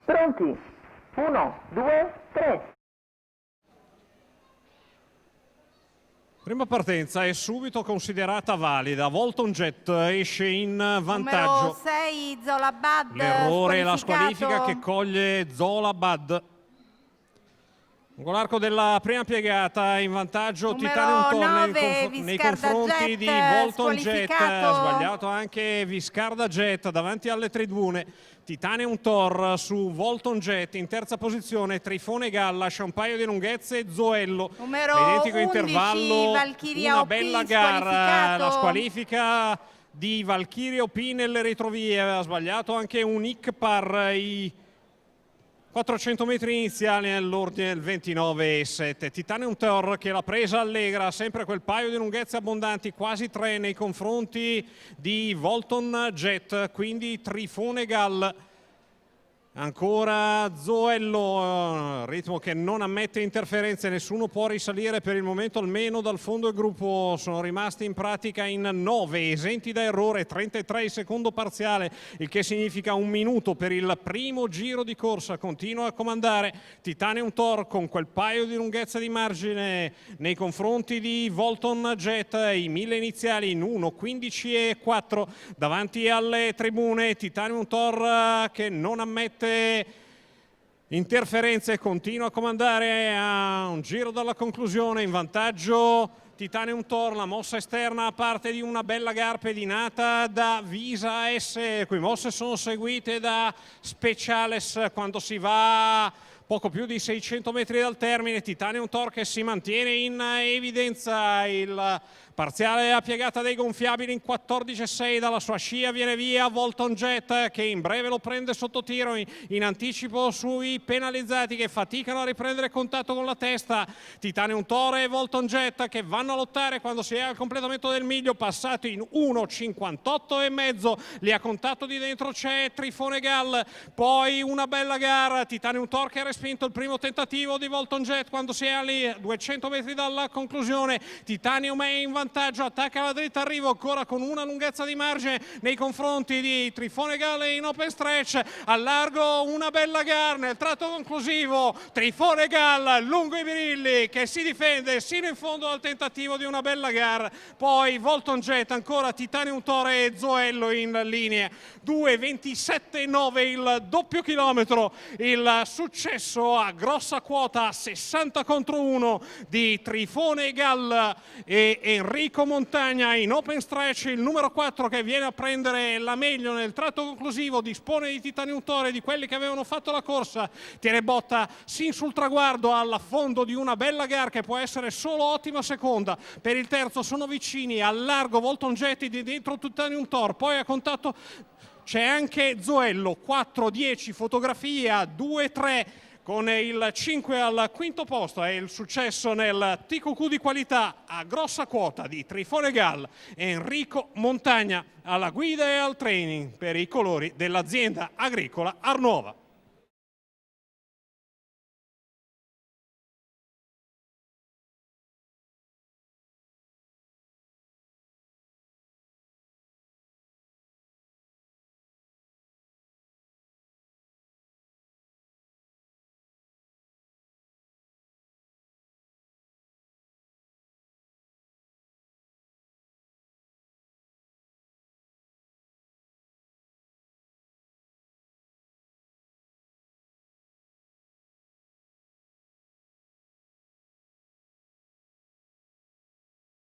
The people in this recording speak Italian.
Pronti? 1, 2, 3. Prima partenza è subito considerata valida. Volton Jet esce in vantaggio. Numero 6 Zolabad. L'errore è la squalifica che coglie Zolabad. Con l'arco della prima piegata in vantaggio Titanium Tor nei confronti di Volton Jet. Sbagliato anche Viscarda Jet davanti alle tribune. Titanium Tor su Volton Jet in terza posizione, Trifone Galla, un paio di lunghezze, Zoello. Numero Identico 11, intervallo, Valkyria una OP, bella gara. La squalifica di Valkyria OP nelle retrovie, aveva sbagliato anche un Ikpar i 400 metri iniziali nell'ordine del 29,7. Titanium Tor che l'ha presa allegra, sempre quel paio di lunghezze abbondanti, quasi 3 nei confronti di Volton Jet, quindi Trifone Gall. Ancora Zoello, ritmo che non ammette interferenze, nessuno può risalire per il momento, almeno dal fondo del gruppo. Sono rimasti in pratica in 9, esenti da errore, 33 il secondo parziale, il che significa 1 minuto per il primo giro di corsa. Continua a comandare Titanium Tor con quel paio di lunghezza di margine nei confronti di Volton Jet, i 1000 iniziali in 1, 15 e 4 davanti alle tribune. Titanium Tor che non ammette interferenze, continua a comandare a un giro dalla conclusione, in vantaggio Titanium Tor. La mossa esterna a parte di una bella gara pedinata da Visa S, qui mosse sono seguite da Speciales quando si va poco più di 600 metri dal termine. Titanium Tor che si mantiene in evidenza, il parziale a piegata dei gonfiabili in 14,6, dalla sua scia viene via Volton Jet che in breve lo prende sotto tiro in anticipo sui penalizzati che faticano a riprendere contatto con la testa. Titanium Tor e Volton Jet che vanno a lottare quando si è al completamento del miglio, passato in 1,58 e mezzo, lì a contatto di dentro c'è Trifone Gall. Poi una bella gara, Titanium Tor che ha respinto il primo tentativo di Volton Jet quando si è a lì 200 metri dalla conclusione. Titanium è in vantaggio, attacca la dritta arrivo ancora con una lunghezza di margine nei confronti di Trifone Gall in open stretch. Al largo una bella gara nel tratto conclusivo, Trifone Gall lungo i birilli che si difende sino in fondo al tentativo di una bella gara. Poi Volton Jet, ancora Titanium Tor e Zoello in linea. 2,27,9 il doppio chilometro, il successo a grossa quota 60 contro 1 di Trifone Gall e Enrico Montagna in open stretch, il numero 4 che viene a prendere la meglio nel tratto conclusivo, dispone di Titanium Tor e di quelli che avevano fatto la corsa, tiene botta sin sul traguardo all'affondo di una bella gara che può essere solo ottima seconda. Per il terzo sono vicini, al largo Volton Jet di dentro Titanium Tor, poi a contatto c'è anche Zoello, 4-10 fotografia, 2-3 con il 5 al quinto posto. È il successo nel TQQ di qualità a grossa quota di Trifone Gall e Enrico Montagna alla guida e al training per i colori dell'azienda agricola Arnuova.